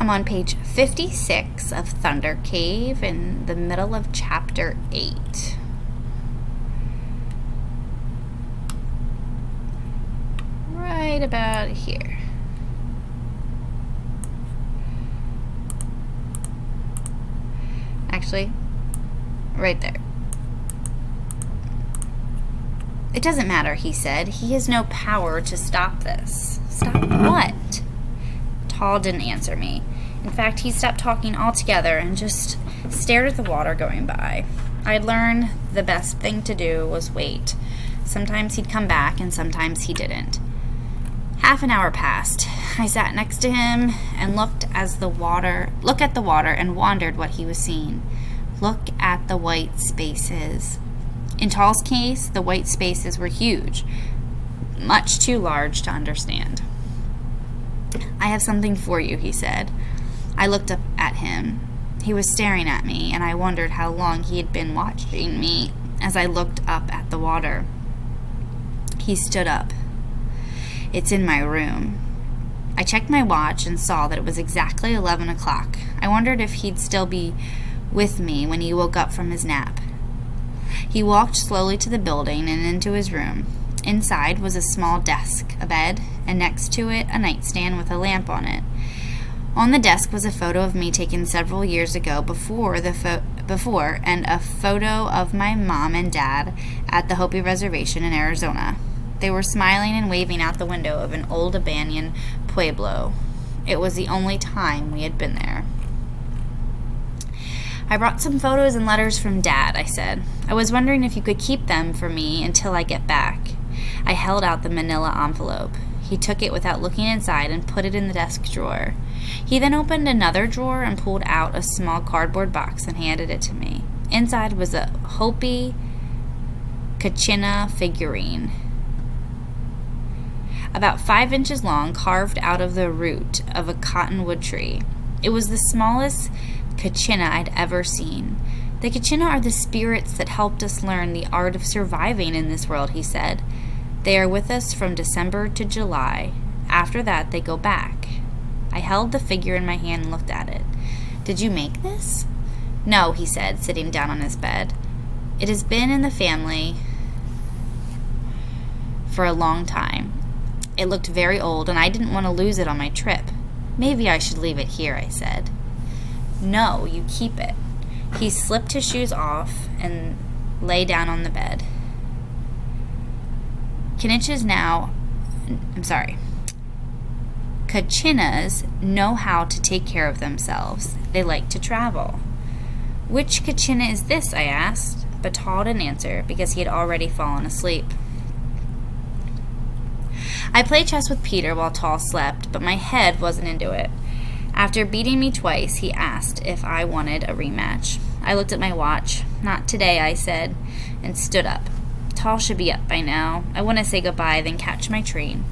I'm on page 56 of Thunder Cave in the middle of chapter 8. Right about here. Actually, right there. It doesn't matter, he said. He has no power to stop this. Stop what? Tall didn't answer me. In fact, he stopped talking altogether and just stared at the water going by. I'd learned the best thing to do was wait. Sometimes he'd come back and sometimes he didn't. Half an hour passed. I sat next to him and looked at the water and wondered what he was seeing. Look at the white spaces. In Tall's case, the white spaces were huge, much too large to understand. I have something for you, he said. I looked up at him. He was staring at me, and I wondered how long he had been watching me as I looked up at the water. He stood up. It's in my room. I checked my watch and saw that it was exactly 11 o'clock. I wondered if he'd still be with me when he woke up from his nap. He walked slowly to the building and into his room. Inside was a small desk, a bed, and next to it a nightstand with a lamp on it. On the desk was a photo of me taken several years ago and a photo of my mom and dad at the Hopi Reservation in Arizona. They were smiling and waving out the window of an old abandoned pueblo. It was the only time we had been there. I brought some photos and letters from Dad, I said. I was wondering if you could keep them for me until I get back. I held out the manila envelope. He took it without looking inside and put it in the desk drawer. He then opened another drawer and pulled out a small cardboard box and handed it to me. Inside was a Hopi Kachina figurine, about 5 inches long, carved out of the root of a cottonwood tree. It was the smallest Kachina I'd ever seen. The Kachina are the spirits that helped us learn the art of surviving in this world, he said. They are with us from December to July. After that, they go back. I held the figure in my hand and looked at it. Did you make this? No, he said, sitting down on his bed. It has been in the family for a long time. It looked very old, and I didn't want to lose it on my trip. Maybe I should leave it here, I said. No, you keep it. He slipped his shoes off and lay down on the bed. Kachinas know how to take care of themselves. They like to travel. Which Kachina is this? I asked, but Tall didn't answer because he had already fallen asleep. I played chess with Peter while Tall slept, but my head wasn't into it. After beating me twice, he asked if I wanted a rematch. I looked at my watch. Not today, I said, and stood up. Tall should be up by now. I want to say goodbye, then catch my train.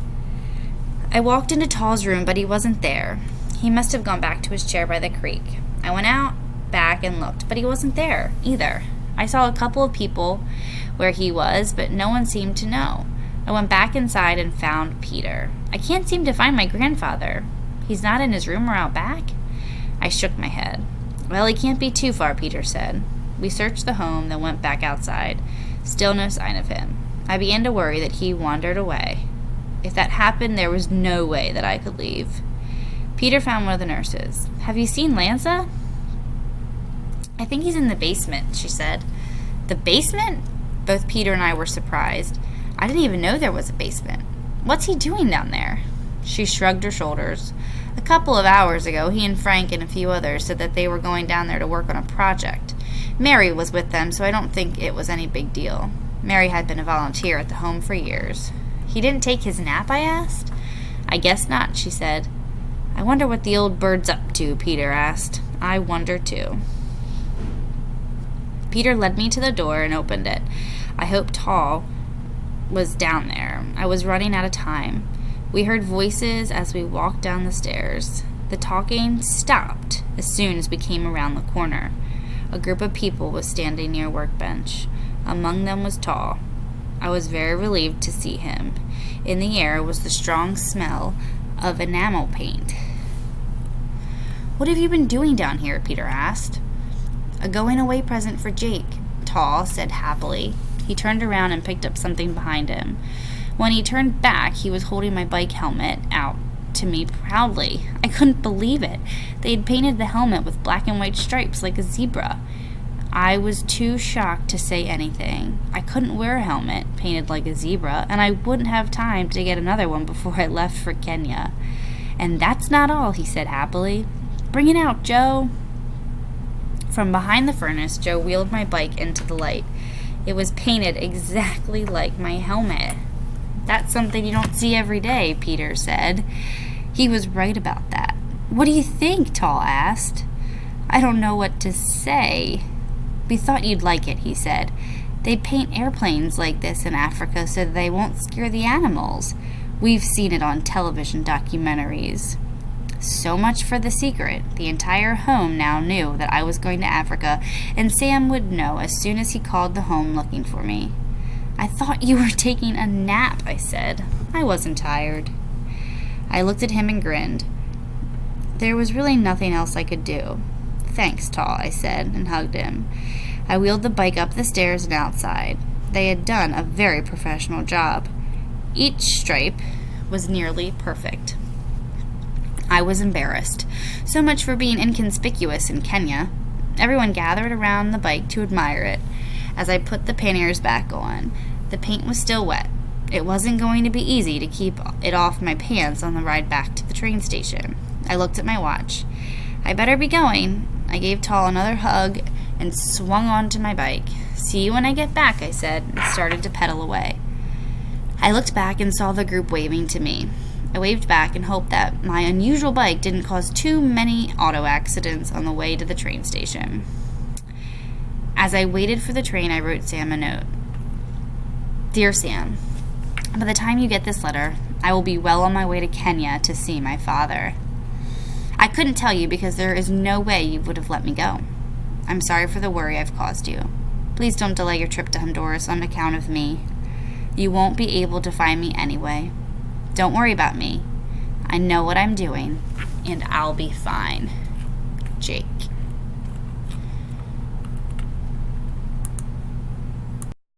I walked into Tall's room, but he wasn't there. He must have gone back to his chair by the creek. I went out back and looked, but he wasn't there either. I saw a couple of people where he was, but no one seemed to know. I went back inside and found Peter. I can't seem to find my grandfather. He's not in his room or out back? I shook my head. Well, he can't be too far, Peter said. We searched the home, then went back outside. Still no sign of him. I began to worry that he wandered away. If that happened, there was no way that I could leave. Peter found one of the nurses. Have you seen Lanza? I think he's in the basement, she said. The basement? Both Peter and I were surprised. I didn't even know there was a basement. What's he doing down there? She shrugged her shoulders. A couple of hours ago, he and Frank and a few others said that they were going down there to work on a project. Mary was with them, so I don't think it was any big deal. Mary had been a volunteer at the home for years. He didn't take his nap, I asked. I guess not, she said. I wonder what the old bird's up to, Peter asked. I wonder too. Peter led me to the door and opened it. I hoped Tall was down there. I was running out of time. We heard voices as we walked down the stairs. The talking stopped as soon as we came around the corner. A group of people was standing near a workbench. Among them was Tall. I was very relieved to see him. In the air was the strong smell of enamel paint. "What have you been doing down here?" Peter asked. "A going-away present for Jake," Tall said happily. He turned around and picked up something behind him. When he turned back, he was holding my bike helmet out to me proudly. I couldn't believe it. They had painted the helmet with black and white stripes like a zebra. I was too shocked to say anything. I couldn't wear a helmet painted like a zebra, and I wouldn't have time to get another one before I left for Kenya. "And that's not all," he said happily. "Bring it out, Joe." From behind the furnace, Joe wheeled my bike into the light. It was painted exactly like my helmet. "That's something you don't see every day," Peter said. He was right about that. "What do you think?" Tall asked. "I don't know what to say." "We thought you'd like it," he said. "They paint airplanes like this in Africa so they won't scare the animals. We've seen it on television documentaries." So much for the secret. The entire home now knew that I was going to Africa, and Sam would know as soon as he called the home looking for me. "I thought you were taking a nap," I said. I wasn't tired. I looked at him and grinned. There was really nothing else I could do. "Thanks, Tall," I said, and hugged him. I wheeled the bike up the stairs and outside. They had done a very professional job. Each stripe was nearly perfect. I was embarrassed. So much for being inconspicuous in Kenya. Everyone gathered around the bike to admire it. As I put the panniers back on, the paint was still wet. It wasn't going to be easy to keep it off my pants on the ride back to the train station. I looked at my watch. I better be going. I gave Tall another hug and swung onto my bike. "See you when I get back," I said, and started to pedal away. I looked back and saw the group waving to me. I waved back and hoped that my unusual bike didn't cause too many auto accidents on the way to the train station. As I waited for the train, I wrote Sam a note. "Dear Sam, by the time you get this letter, I will be well on my way to Kenya to see my father. I couldn't tell you because there is no way you would have let me go. I'm sorry for the worry I've caused you. Please don't delay your trip to Honduras on account of me. You won't be able to find me anyway. Don't worry about me. I know what I'm doing, and I'll be fine. Jake."